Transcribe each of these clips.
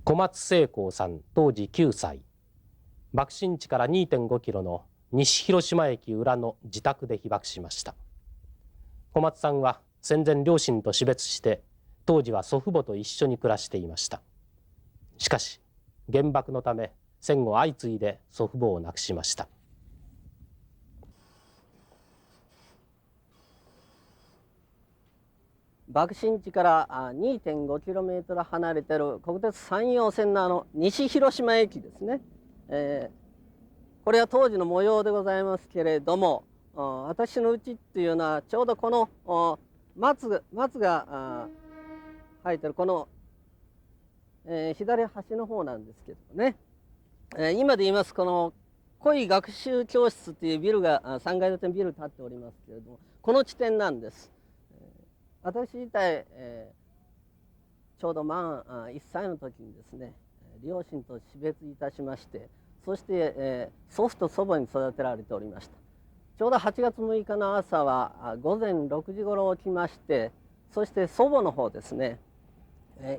小松聖光さん当時9歳、爆心地から2.5キロの西広島駅裏の自宅で被爆しました。小松さんは戦前両親と死別して、当時は祖父母と一緒に暮らしていました。しかし原爆のため戦後相次いで祖父母を亡くしました。爆心地から 2.5km 離れている国鉄山陽線の西広島駅ですね、これは当時の模様でございますけれども、私の家っていうのはちょうどこの松が生えてるこの、左端の方なんですけどね、今で言いますこの古井学習教室っていうビルが3階建てのビル建っておりますけれども、この地点なんです。私自体、ちょうど満1歳の時にですね、両親と死別いたしまして、そして、祖父と祖母に育てられておりました。ちょうど8月6日の朝は午前6時ごろ起きまして、そして祖母の方ですね、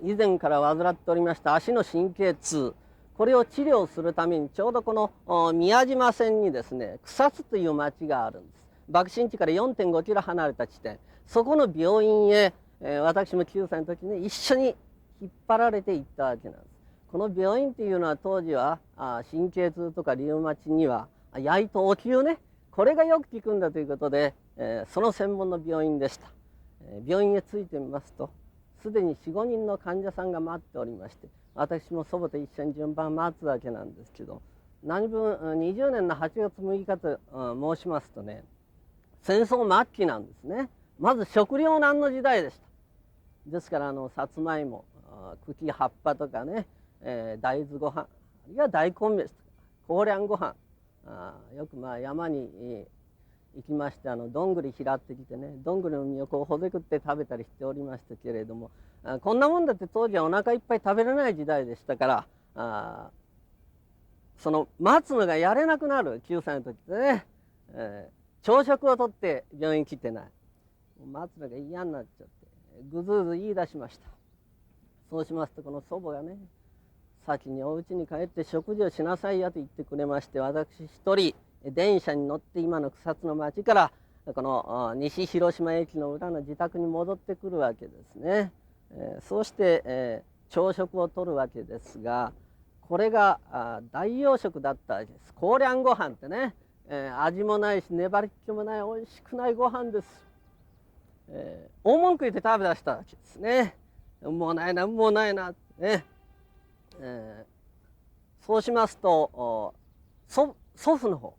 以前から患っておりました足の神経痛、これを治療するためにちょうどこの宮島線にですね、草津という町があるんです。爆心地から 4.5 キロ離れた地点、そこの病院へ、私も9歳の時に一緒に引っ張られて行ったわけなんです。この病院っていうのは当時は神経痛とかリウマチにはやいとお灸ね、これがよく効くんだということで、その専門の病院でした。病院へ着いてみますと、すでに 4,5 人の患者さんが待っておりまして、私も祖母と一緒に順番待つわけなんですけど、何分20年の8月6日と申しますとね、戦争末期なんですね。まず食糧難の時代でした。ですからさつまいも、茎葉っぱとかね、大豆ご飯、あるいは大根飯とか高粱ご飯、よく山に行きましてどんぐり拾ってきてね、どんぐりの実をこうほぜくって食べたりしておりましたけれども、こんなもんだって当時はお腹いっぱい食べれない時代でしたから、その待つのがやれなくなる9歳の時でね、朝食をとって病院来てない、待つのが嫌になっちゃってぐずぐず言い出しました。そうしますとこの祖母がね、先にお家に帰って食事をしなさいやと言ってくれまして、私一人電車に乗って今の草津の町からこの西広島駅の裏の自宅に戻ってくるわけですね。そうして、朝食をとるわけですが、これが代用食だったわけです。高粱ご飯ってね、味もないし粘りっ気もないおいしくないご飯です。大文句言って食べ出したわけですね。もうないなもうないなってね、そうしますと祖父の方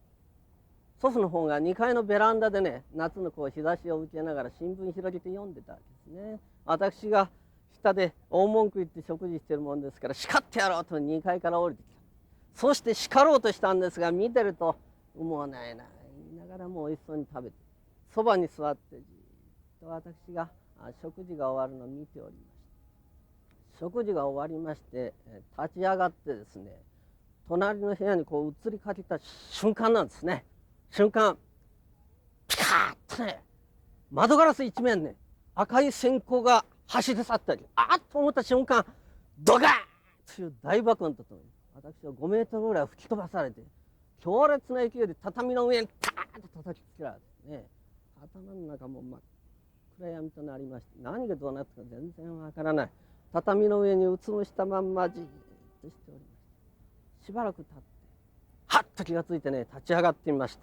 が2階のベランダでね、夏のこう日差しを受けながら新聞広げて読んでたわけですね。私が下で大文句言って食事してるもんですから、叱ってやろうと2階から降りてきた。そして叱ろうとしたんですが、見てるともうないな言いながらもおいしそうに食べて、そばに座ってじっと私が食事が終わるのを見ておりました。食事が終わりまして立ち上がってですね、隣の部屋にこう移りかけた瞬間なんですね。瞬間ピカーッとね、窓ガラス一面ね、赤い閃光が走り去ったり、あっと思った瞬間ドカーッという大爆音とともに私は5メートルぐらい吹き飛ばされて、強烈な勢いで畳の上にターッと叩きつけられてね、頭の中も真っ暗闇となりまして、何がどうなったか全然わからない。畳の上にうつむしたまんまじーっとしておりました。しばらく経ってはっと気がついてね、立ち上がってみまし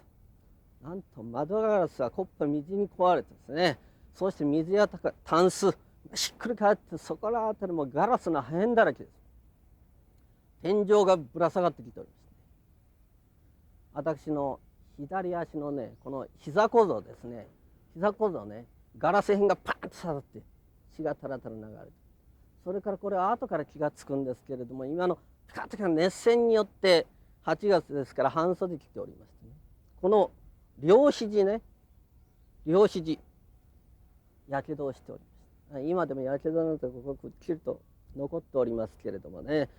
た。なんと窓ガラスはコップ水に壊れてですね、そして水やタンスしっくり返って、そこら辺りもガラスの破片だらけです。天井がぶら下がってきておりました。私の左足のね、この膝小僧ですね、膝小僧ね、ガラス片がパーンと刺さって血がタラタラ流れて、それからこれは後から気がつくんですけれども、今のピカッと熱線によって8月ですから半袖着ておりましてね、この両肘ね、両肘やけどをしておりました。今でもやけどのとここくっきりと残っておりますけれどもね、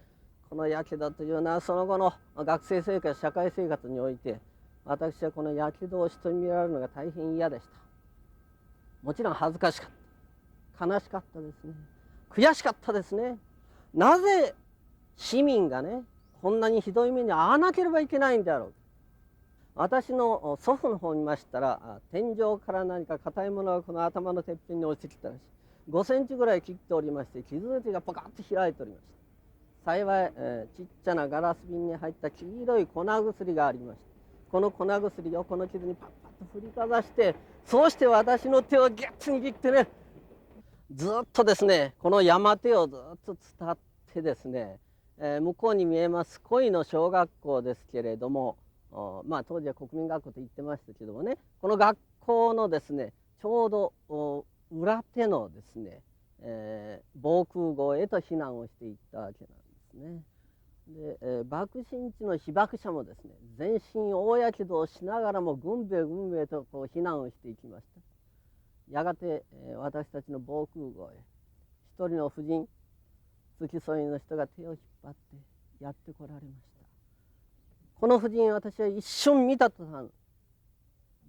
このやけどというのはその後の学生生活社会生活において、私はこのやけどを人に見られるのが大変嫌でした。もちろん恥ずかしかった、悲しかったですね、悔しかったですね。なぜ市民がねこんなにひどい目に遭わなければいけないんであろう。私の祖父の方を見ましたら、天井から何か硬いものがこの頭のてっぺんに落ちてきたらしい。5センチぐらい切っておりまして、傷口がポカッと開いておりました。幸い、ちっちゃなガラス瓶に入った黄色い粉薬がありました。この粉薬をこの傷にパッパッと振りかざして、そうして私の手をギュッと握ってね、ずっとですねこの山手をずっと伝ってですね、向こうに見えます恋の小学校ですけれども、まあ当時は国民学校と言ってましたけどもね、この学校のですねちょうど裏手のですね、防空壕へと避難をしていったわけなんですね。で、爆心地の被爆者もですね全身大やけどをしながらも軍兵軍兵とこう避難をしていきました。やがて、私たちの防空壕へ一人の婦人付き添いの人が手を引っ張ってやってこられました。この婦人、私は一瞬見た途端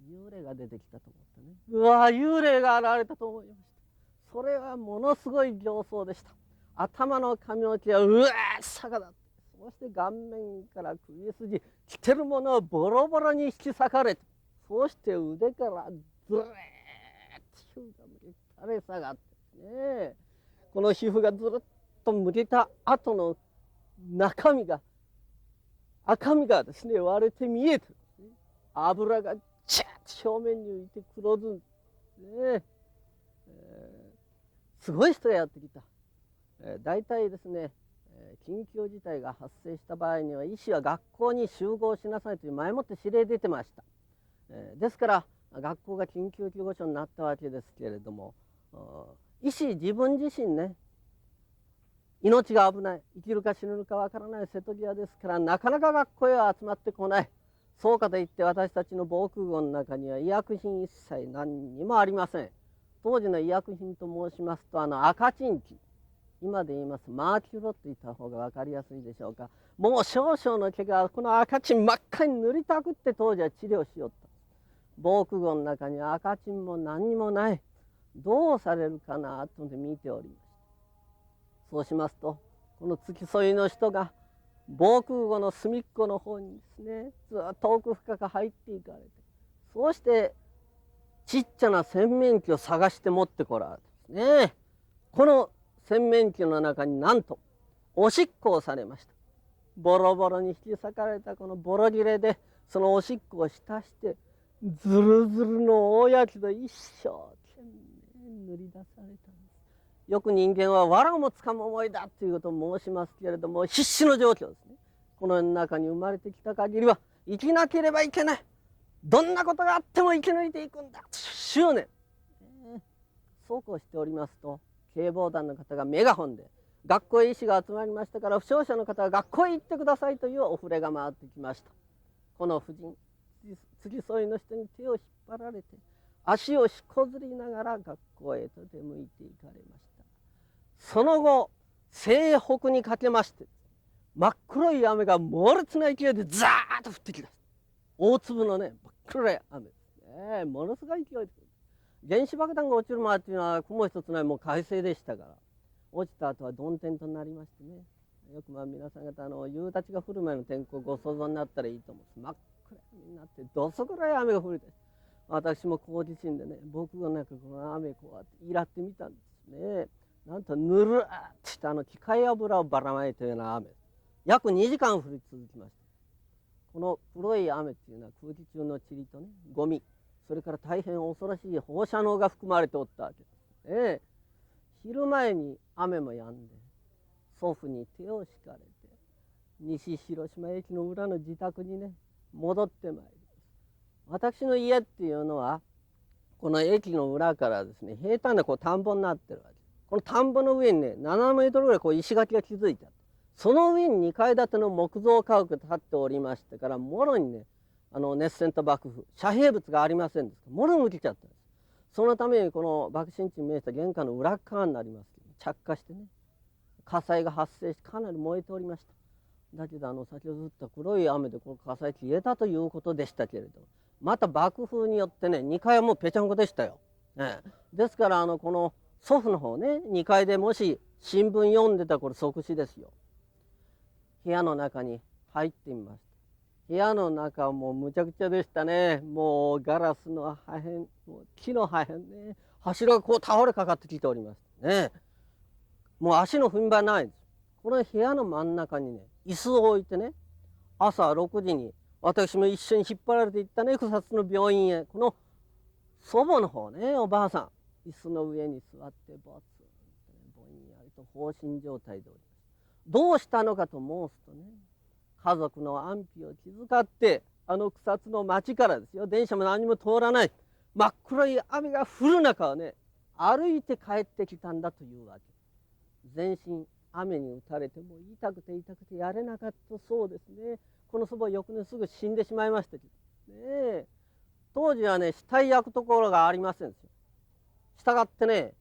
幽霊が出てきたと思ってね、うわ幽霊が現れたと思いました。それはものすごい形相でした。頭の髪の毛はうわー逆立って、そして顔面から首筋着てるものをボロボロに引き裂かれて、そうして腕からずれーっと皮膚が垂れ下がってね、この皮膚がずるっとむけた後の中身が赤身がですね割れて見えてるんですね。油がチャッと表面に浮いて黒ずんね、すごい人がやってきた。大体ですね緊急事態が発生した場合には医師は学校に集合しなさいという前もって指令出てました。ですから学校が緊急救護所になったわけですけれども、医師自分自身ね命が危ない、生きるか死ぬかわからない瀬戸際ですから、なかなか学校へは集まってこない。そうかといって私たちの防空壕の中には医薬品一切何にもありません。当時の医薬品と申しますと赤チンキ、今で言いますマーキュロと言った方が分かりやすいでしょうか。もう少々の毛がこの赤チン真っ赤に塗りたくって当時は治療しよった。防空壕の中には赤チンも何にもない。どうされるかなと思って見ておりました。そうしますとこの付き添いの人が防空壕の隅っこの方にですねずっと奥深く入っていかれて、そうしてちっちゃな洗面器を探して持ってこられたんですね。この洗面器の中になんとおしっこをされました。ボロボロに引き裂かれたこのボロ切れでそのおしっこを浸してずるずるの大やけど一生懸命塗り出されたんです。よく人間は藁もつかむ思いだということを申しますけれども、必死の状況ですね。この世の中に生まれてきた限りは生きなければいけない、どんなことがあっても生き抜いていくんだ執念、そうこうしておりますと警防団の方がメガホンで学校へ医師が集まりましたから負傷者の方は学校へ行ってくださいというお触れが回ってきました。この婦人付き添いの人に手を引っ張られて足をしこずりながら学校へと出向いていかれました。その後西北にかけまして真っ黒い雨が猛烈な勢いでザーッと降ってきた。大粒のね真っ黒い雨ですね。ものすごい勢いで降る。原子爆弾が落ちる前っていうのは雲一つないもう快晴でしたから、落ちた後は曇天となりましてね、よく皆さん方夕立が降る前の天候をご想像になったらいいと思うんです。真っ暗になってどそ黒い雨が降る。私もこう自身でね僕がなんかこの雨こうやっていらってみたんですね。なんとぬるっとした機械油をばらまいたような雨、約2時間降り続きました。この黒い雨っていうのは空気中の塵とねゴミ、それから大変恐ろしい放射能が含まれておったわけです。昼前に雨も止んで祖父に手を敷かれて西広島駅の裏の自宅にね戻ってまいります。私の家っていうのはこの駅の裏からですね平坦な田んぼになってるわけ。この田んぼの上にね7メートルぐらい石垣が築いてあって、その上に2階建ての木造家屋が建っておりましてから、もろにね熱戦と爆風遮蔽物がありませんですからもろに抜けちゃったんです。そのためにこの爆心地に面した玄関の裏側になりますけど着火してね火災が発生してかなり燃えておりました。だけど先ほど降った黒い雨でこの火災消えたということでしたけれど、また爆風によってね2階はもうぺちゃんこでしたよ。ですからこの祖父の方ね2階でもし新聞読んでたこれ即死ですよ。部屋の中に入ってみました。部屋の中はもうむちゃくちゃでしたね。もうガラスの破片、もう木の破片ね、柱がこう倒れかかってきておりましたね。もう足の踏み場ないんです。この部屋の真ん中にね、椅子を置いてね、朝6時に私も一緒に引っ張られていったね、草津の病院へ。この祖母の方ね、おばあさん、椅子の上に座ってぼつんとね、ぼんやりと放心状態でおります。どうしたのかと申すとね、家族の安否を気遣って、草津の町からですよ、電車も何も通らない、真っ黒い雨が降る中をね、歩いて帰ってきたんだというわけ。全身雨に打たれても痛くて痛くてやれなかったそうですね。この祖母翌年すぐ死んでしまいましたけどね。当時はね、死体焼くところがありませんですよ。したがってね、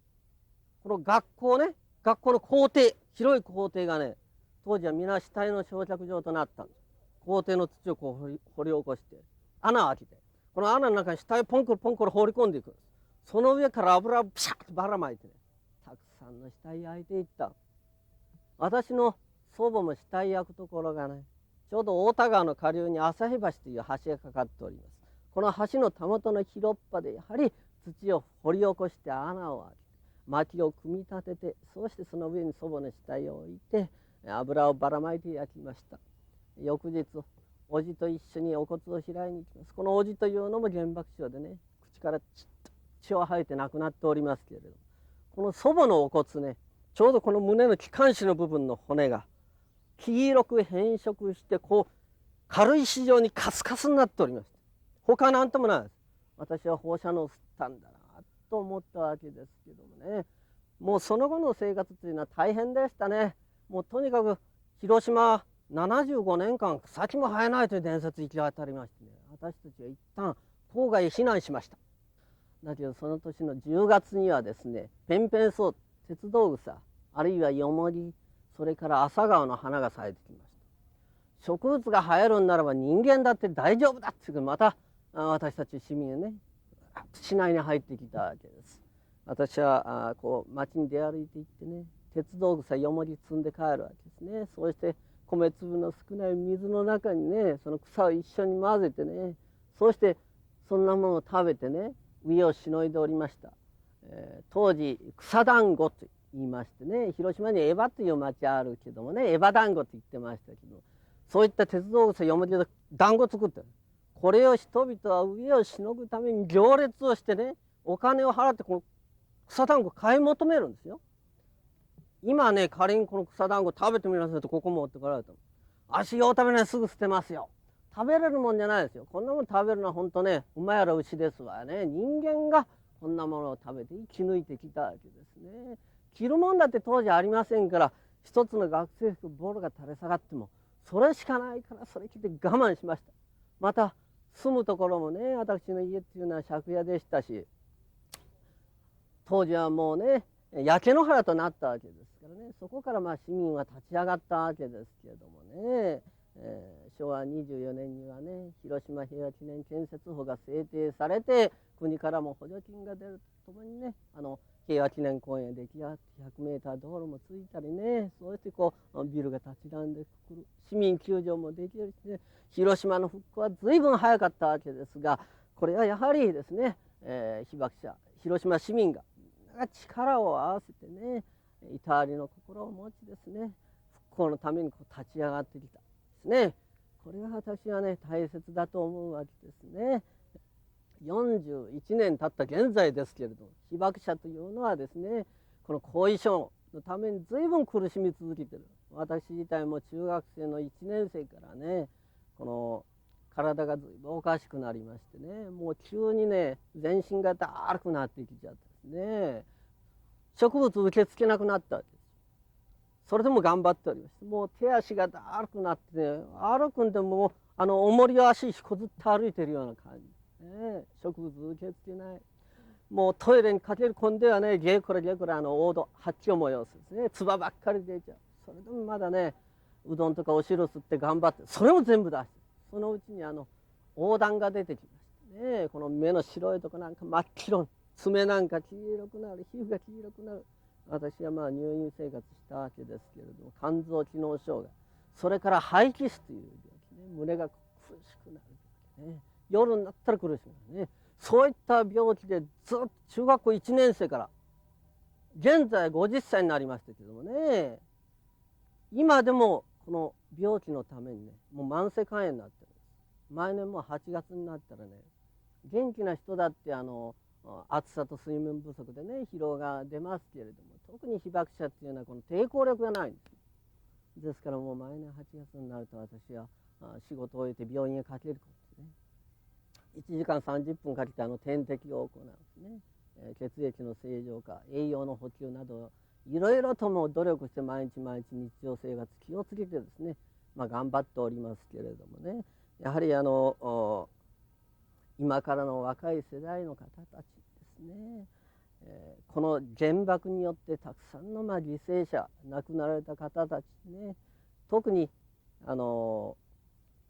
この学校ね、学校の校庭、広い校庭がね、当時は皆死体の焼却場となったんです。校庭の土をこう掘り起こして穴を開けて、この穴の中に死体をポンコロポンコロ放り込んでいくんです。その上から油をピシャッとばらまいてね、たくさんの死体焼いていった。私の祖母も死体焼くところがね、ちょうど太田川の下流に旭橋という橋がかかっております。この橋のたもとの広っ端でやはり土を掘り起こして穴を開けて薪を組み立てて、そうしてその上に祖母の死体を置いて油をばらまいて焼きました。翌日おじと一緒にお骨を開いに行きます。このおじというのも原爆症でね、口から血を吐いて亡くなっておりますけれど、この祖母のお骨ね、ちょうどこの胸の気管支の部分の骨が黄色く変色して、こう軽石状にカスカスになっておりました。他なんともないです。私は放射能を吸ったんだなと思ったわけですけどもね、もうその後の生活というのは大変でしたね。もうとにかく広島75年間草木も生えないという伝説行き渡りましてね、私たちは一旦郊外へ避難しました。だけどその年の10月にはですね、ペンペンソウ、鉄道草、あるいはヨモギ、それから朝顔の花が咲いてきました。植物が生えるんならば人間だって大丈夫だっていう、また私たち市民ね、市内に入ってきたわけです。私はこう町に出歩いていってね、鉄道草よもぎ積んで帰るわけですね。そうして米粒の少ない水の中にね、その草を一緒に混ぜてね、そうしてそんなものを食べてね、飢えをしのいでおりました。当時草団子と言いましてね、広島にエヴァという町あるけどもね、エヴァ団子と言ってましたけど、そういった鉄道草よもぎで団子作ってる。これを人々は飢えをしのぐために行列をしてね、お金を払ってこの草団子買い求めるんですよ。今ね、仮にこの草団子食べてみなさいとここ持ってこられたの。足よう食べない、すぐ捨てますよ。食べれるもんじゃないですよ。こんなもん食べるのは本当ね、馬やら牛ですわね。人間がこんなものを食べて生き抜いてきたわけですね。着るもんだって当時ありませんから、一つの学生服ボロが垂れ下がってもそれしかないから、それ着て我慢しました。また住むところもね、私の家っていうのは借家でしたし、当時はもうね、焼け野原となったわけですからね、そこから市民は立ち上がったわけですけれどもね、昭和24年にはね、広島平和記念建設法が制定されて、国からも補助金が出るとともにね、平和記念公園へ出来上がって100メーター道路もついたりね、そうしてこうビルが立ち並んでくる、市民球場もできるしね、広島の復興は随分早かったわけですが、これはやはりですね、被爆者広島市民が力を合わせてね、いたわりの心を持ちですね、復興のためにこう立ち上がってきたですね。これが私はね、大切だと思うわけですね。41年経った現在ですけれども、被爆者というのはですね、この後遺症のために随分苦しみ続けてる。私自体も中学生の1年生からね、この体が随分おかしくなりましてね、もう急にね、全身がだるくなってきちゃってですね、植物受け付けなくなったわけです。それでも頑張っておりまして、もう手足がだるくなって、ね、歩くんでも重りを足引こずって歩いてるような感じ。植物受け付けない。もうトイレに駆け込んではね、ゲーコレ大戸発気を催すですね、唾ばっかり出ちゃう。それでもまだね、うどんとかお汁吸って頑張って、それも全部出して、そのうちに黄疸が出てきましてね、この目の白いとこなんか真っ黄色、爪なんか黄色くなる、皮膚が黄色くなる。私は入院生活したわけですけれども、肝臓機能障害、それから肺気腫という病気ね、胸が苦しくなる病気ね、夜になったら苦しくなるね、そういった病気でずっと中学校1年生から現在50歳になりましたけどもね、今でもこの病気のためにね、もう慢性肝炎になってるんです。毎年もう8月になったらね、元気な人だって暑さと水分不足でね、疲労が出ますけれども、特に被爆者っていうのはこの抵抗力がないんです。ですからもう毎年8月になると私は仕事を終えて病院へかけることですね。1時間30分かけて点滴を行うんですね。血液の正常化、栄養の補給などいろいろとも努力して毎日毎日日常生活気をつけてですね、頑張っておりますけれどもね、やはり今からの若い世代の方たちですね、この原爆によってたくさんの犠牲者亡くなられた方たちね、特に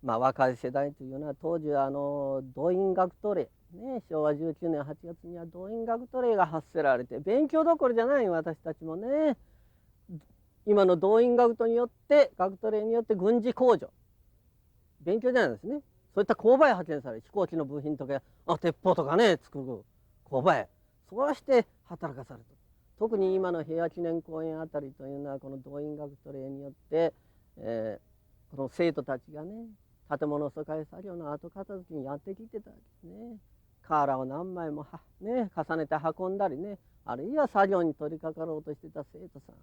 若い世代というのは当時は動員学徒令ね、昭和19年8月には動員学徒令が発せられて、勉強どころじゃない私たちもね、今の動員学徒によって学徒令によって軍事工場、勉強じゃないですね、そういった工場へ派遣され、飛行機の部品とか鉄砲とかね作る工場へ、そうして働かされた。特に今の平和記念公園あたりというのはこの動員学徒令によって、この生徒たちがね、建物疎開作業の後片付けにやってきてたわけですね。瓦を何枚も重ねて運んだりね、あるいは作業に取り掛かろうとしてた生徒さん、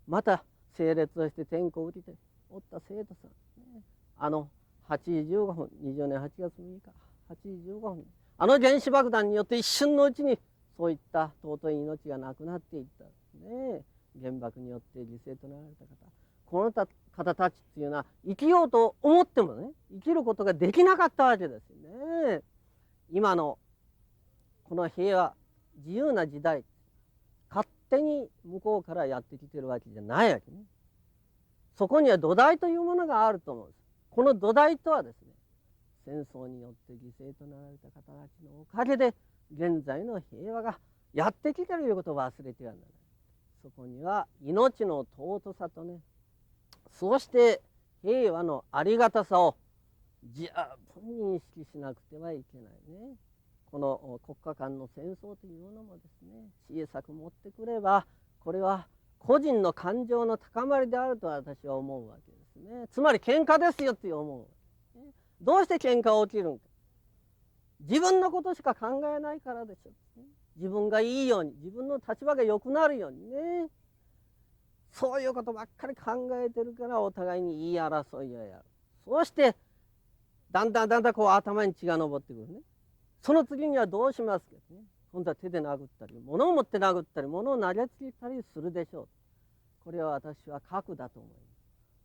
また整列をして点呼を受けておった生徒さん、ね、8時15分、20年8月6日、8時15分、原子爆弾によって一瞬のうちにそういった尊い命がなくなっていったね。原爆によって犠牲となられた方、この方たちっていうのは生きようと思ってもね、生きることができなかったわけですよね。今のこの平和自由な時代、勝手に向こうからやってきてるわけじゃないわけね。そこには土台というものがあると思うんです。この土台とはですね、戦争によって犠牲となられた方たちのおかげで現在の平和がやってきてるということを忘れてはならない。そこには命の尊さとね、そうして平和のありがたさを十分に認識しなくてはいけないね。この国家間の戦争というのもですね、小さく持ってくればこれは個人の感情の高まりであると私は思うわけですね。つまり喧嘩ですよって思うわけ、ね。どうして喧嘩起きるんか。自分のことしか考えないからでしょう、ね。自分がいいように、自分の立場が良くなるようにね。そういうことばっかり考えてるからお互いに言い争いをやる。そうしてだんだんこう頭に血が上ってくるね。その次にはどうしますかね。今度は手で殴ったり、物を持って殴ったり、物を投げつけたりするでしょう。これは私は核だと思いま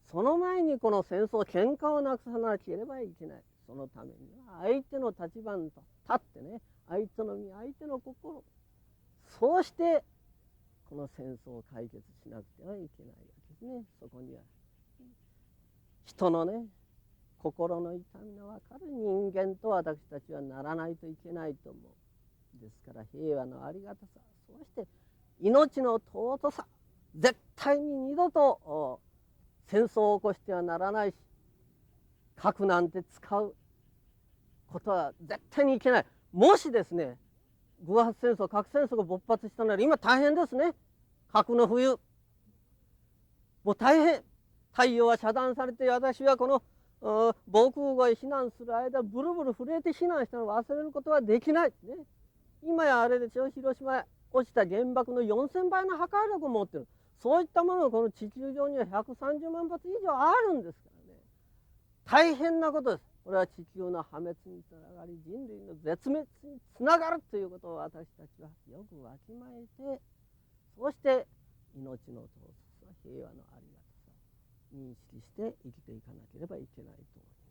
す。その前にこの戦争、喧嘩をなくさなければいけない。そのためには相手の立場に立ってね、相手の身、相手の心、そうしてこの戦争を解決しなくてはいけないわけですね。そこには人のね、心の痛みの分かる人間と私たちはならないといけないと思う。ですから平和のありがたさ、そうして命の尊さ、絶対に二度と戦争を起こしてはならないし、核なんて使うことは絶対にいけない。もしですね、偶発戦争、核戦争が勃発したなら今大変ですね。核の冬、もう大変。太陽は遮断されて、私はこの防空壕へ避難する間ブルブル震えて避難したのを忘れることはできない、ね。今やあれでしょ、広島へ落ちた原爆の4000倍の破壊力を持ってる。そういったものがこの地球上には130万発以上あるんですからね。大変なことです。これは地球の破滅につながり、人類の絶滅につながるということを私たちはよくわきまえて、そうして命の尊さ、平和のありがたさを認識して生きていかなければいけないと思います。